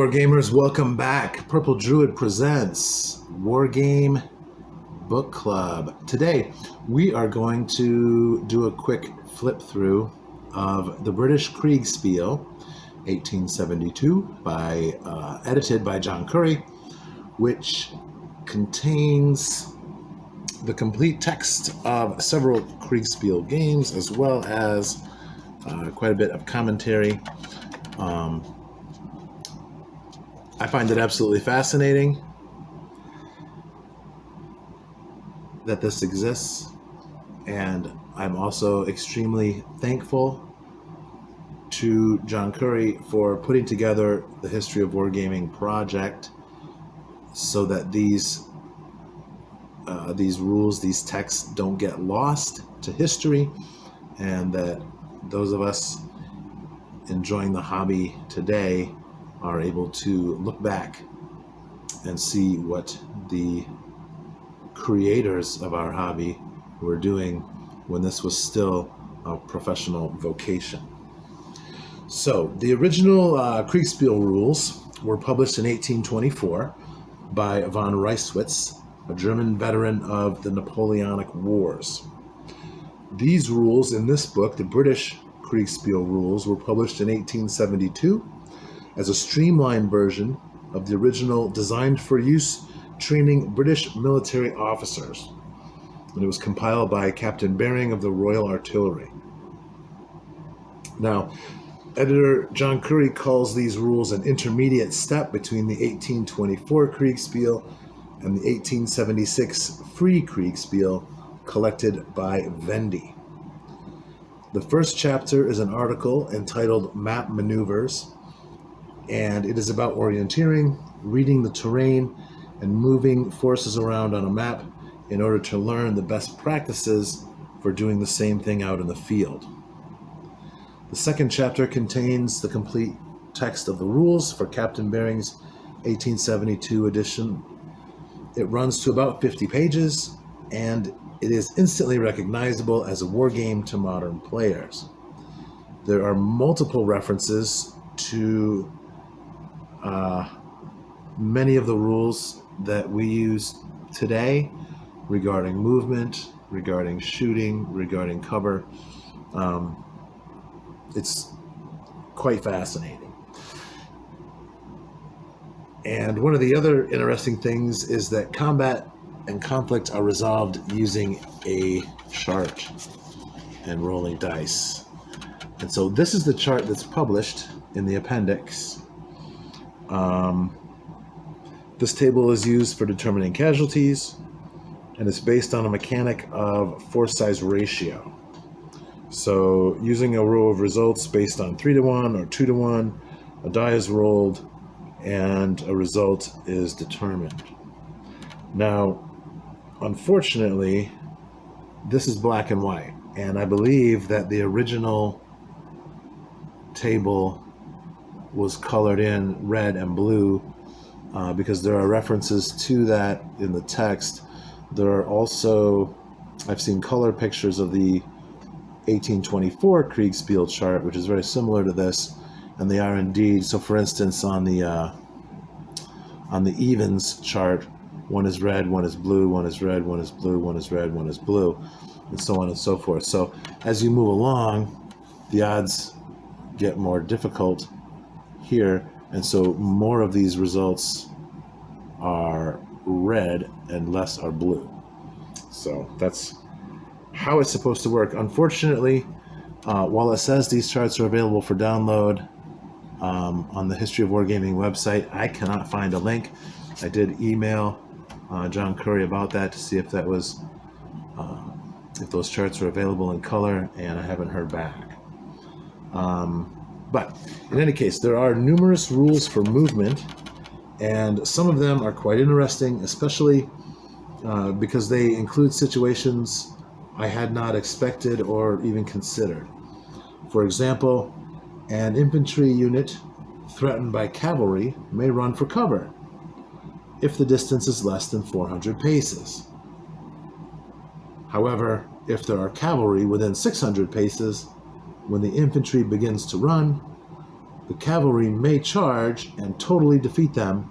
Wargamers, welcome back. Purple Druid presents Wargame Book Club. Today, we are going to do a quick flip through of the British Kriegsspiel, 1872, edited by John Curry, which contains the complete text of several Kriegsspiel games, as well as quite a bit of commentary. I find it absolutely fascinating that this exists, and I'm also extremely thankful to John Curry for putting together the History of Wargaming project so that these rules, these texts don't get lost to history, and that those of us enjoying the hobby today are able to look back and see what the creators of our hobby were doing when this was still a professional vocation. So the original Kriegsspiel rules were published in 1824 by von Reiswitz, a German veteran of the Napoleonic Wars. These rules in this book, the British Kriegsspiel rules, were published in 1872 as a streamlined version of the original designed for use training British military officers. And it was compiled by Captain Baring of the Royal Artillery. Now, editor John Curry calls these rules an intermediate step between the 1824 Kriegsspiel and the 1876 Free Kriegsspiel collected by Vendy. The first chapter is an article entitled Map Maneuvers, and it is about orienteering, reading the terrain, and moving forces around on a map in order to learn the best practices for doing the same thing out in the field. The second chapter contains the complete text of the rules for Captain Baring's 1872 edition. It runs to about 50 pages, and it is instantly recognizable as a war game to modern players. There are multiple references to many of the rules that we use today regarding movement, regarding shooting, regarding cover. It's quite fascinating. And one of the other interesting things is that combat and conflict are resolved using a chart and rolling dice. And so this is the chart that's published in the appendix. This table is used for determining casualties, and it's based on a mechanic of force size ratio. So using a row of results based on 3-to-1 or 2-to-1, a die is rolled and a result is determined. Now, unfortunately, this is black and white, and I believe that the original table was colored in red and blue because there are references to that in the text. There are also, I've seen color pictures of the 1824 Kriegsspiel chart, which is very similar to this, and they are indeed. So for instance, on the evens chart, one is red, one is blue, one is red, one is blue, one is red, one is blue, and so on and so forth. So as you move along, the odds get more difficult here, and so more of these results are red and less are blue. So that's how it's supposed to work. Unfortunately, while it says these charts are available for download on the History of Wargaming website, I cannot find a link. I did email John Curry about that to see if that was if those charts are available in color, and I haven't heard back. But in any case, there are numerous rules for movement, and some of them are quite interesting, especially because they include situations I had not expected or even considered. For example, an infantry unit threatened by cavalry may run for cover if the distance is less than 400 paces. However, if there are cavalry within 600 paces, when the infantry begins to run, the cavalry may charge and totally defeat them,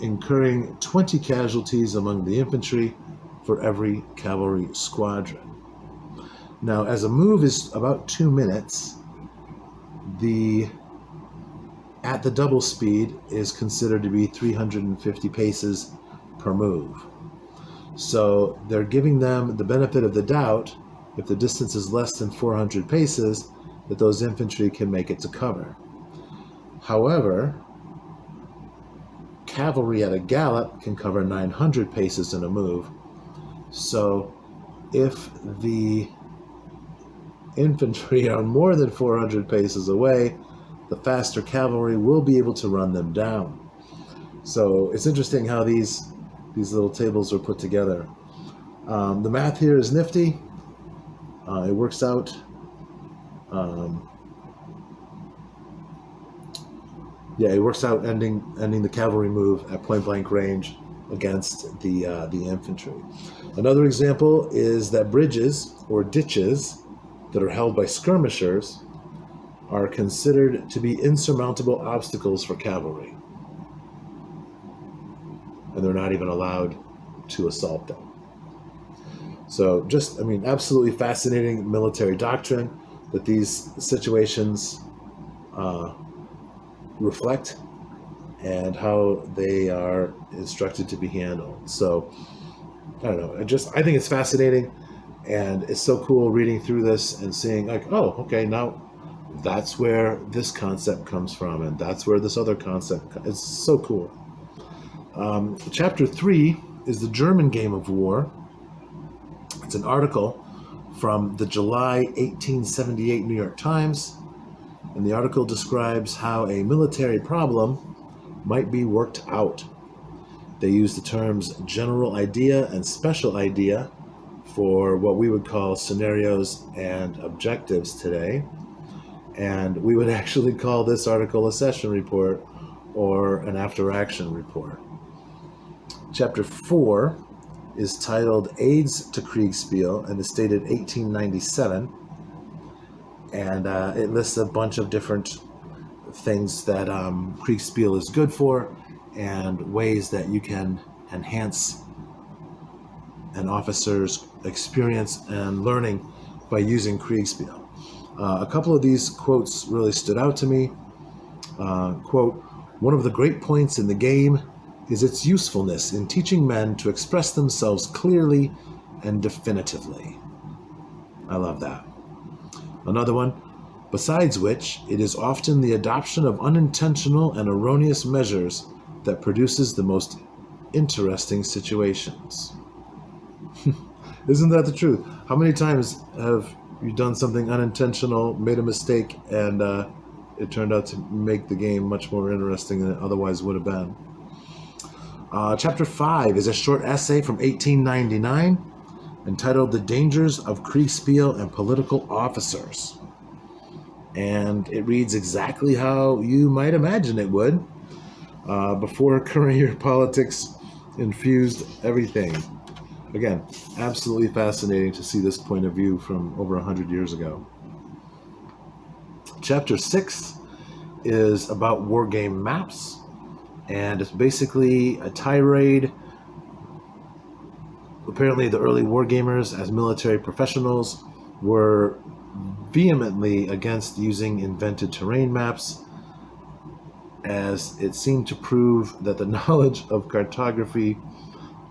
incurring 20 casualties among the infantry for every cavalry squadron. Now, as a move is about 2 minutes, at the double speed is considered to be 350 paces per move. So they're giving them the benefit of the doubt, if the distance is less than 400 paces, that those infantry can make it to cover. However, cavalry at a gallop can cover 900 paces in a move. So if the infantry are more than 400 paces away, the faster cavalry will be able to run them down. So it's interesting how these little tables are put together. The math here is nifty. It works out. It works out ending the cavalry move at point blank range against the infantry. Another example is that bridges or ditches that are held by skirmishers are considered to be insurmountable obstacles for cavalry, and they're not even allowed to assault them. So absolutely fascinating military doctrine that these situations reflect, and how they are instructed to be handled. So I don't know, I think it's fascinating, and it's so cool reading through this and seeing like, oh, okay, now that's where this concept comes from, and that's where this other concept it's so cool. Chapter 3 is the German game of war. It's an article from the July 1878 New York Times, and the article describes how a military problem might be worked out. They use the terms general idea and special idea for what we would call scenarios and objectives today. And we would actually call this article a session report or an after-action report. Chapter 4 is titled Aids to Kriegsspiel and is dated 1897. And it lists a bunch of different things that Kriegsspiel is good for, and ways that you can enhance an officer's experience and learning by using Kriegsspiel. A couple of these quotes really stood out to me. Quote, "One of the great points in the game is its usefulness in teaching men to express themselves clearly and definitively." I love that. Another one, "Besides which, it is often the adoption of unintentional and erroneous measures that produces the most interesting situations." Isn't that the truth? How many times have you done something unintentional, made a mistake, and it turned out to make the game much more interesting than it otherwise would have been? Chapter 5 is a short essay from 1899 entitled "The Dangers of Kriegsspiel and Political Officers." And it reads exactly how you might imagine it would, before career politics infused everything. Again, absolutely fascinating to see this point of view from over 100 years ago. Chapter 6 is about wargame maps, and it's basically a tirade. Apparently, the early wargamers, as military professionals, were vehemently against using invented terrain maps, as it seemed to prove that the knowledge of cartography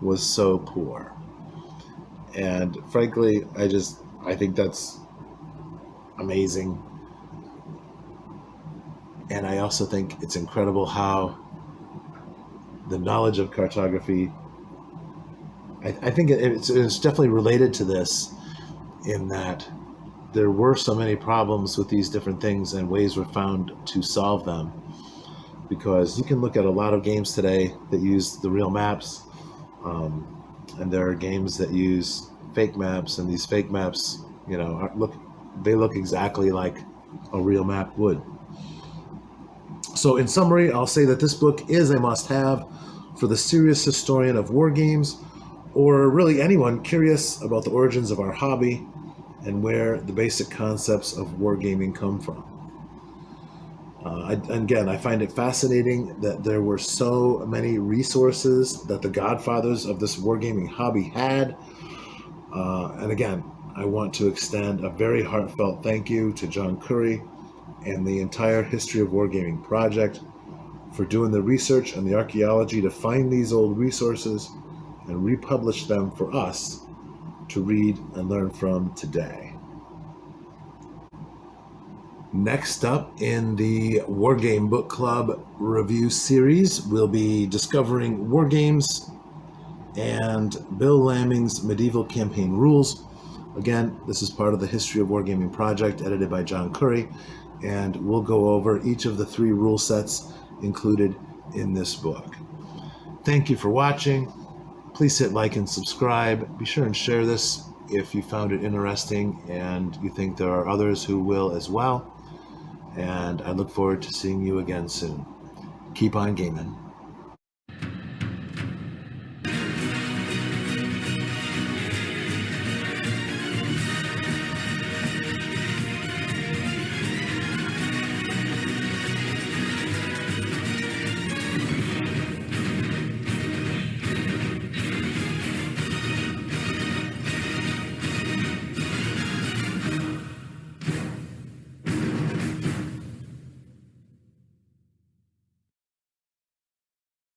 was so poor. And frankly, I think that's amazing. And I also think it's incredible how the knowledge of cartography, I think it's definitely related to this, in that there were so many problems with these different things, and ways were found to solve them. Because you can look at a lot of games today that use the real maps, and there are games that use fake maps, and these fake maps, they look exactly like a real map would. So in summary, I'll say that this book is a must-have for the serious historian of war games, or really anyone curious about the origins of our hobby and where the basic concepts of wargaming come from. Again, I find it fascinating that there were so many resources that the godfathers of this wargaming hobby had. And again, I want to extend a very heartfelt thank you to John Curry and the entire History of Wargaming project for doing the research and the archaeology to find these old resources and republish them for us to read and learn from today. Next up in the Wargame Book Club review series, we'll be discovering Wargames and Bill Lamming's Medieval Campaign Rules. Again, this is part of the History of Wargaming project edited by John Curry, and we'll go over each of the 3 rule sets included in this book. Thank you for watching. Please hit like and subscribe. Be sure and share this if you found it interesting and you think there are others who will as well. And I look forward to seeing you again soon. Keep on gaming.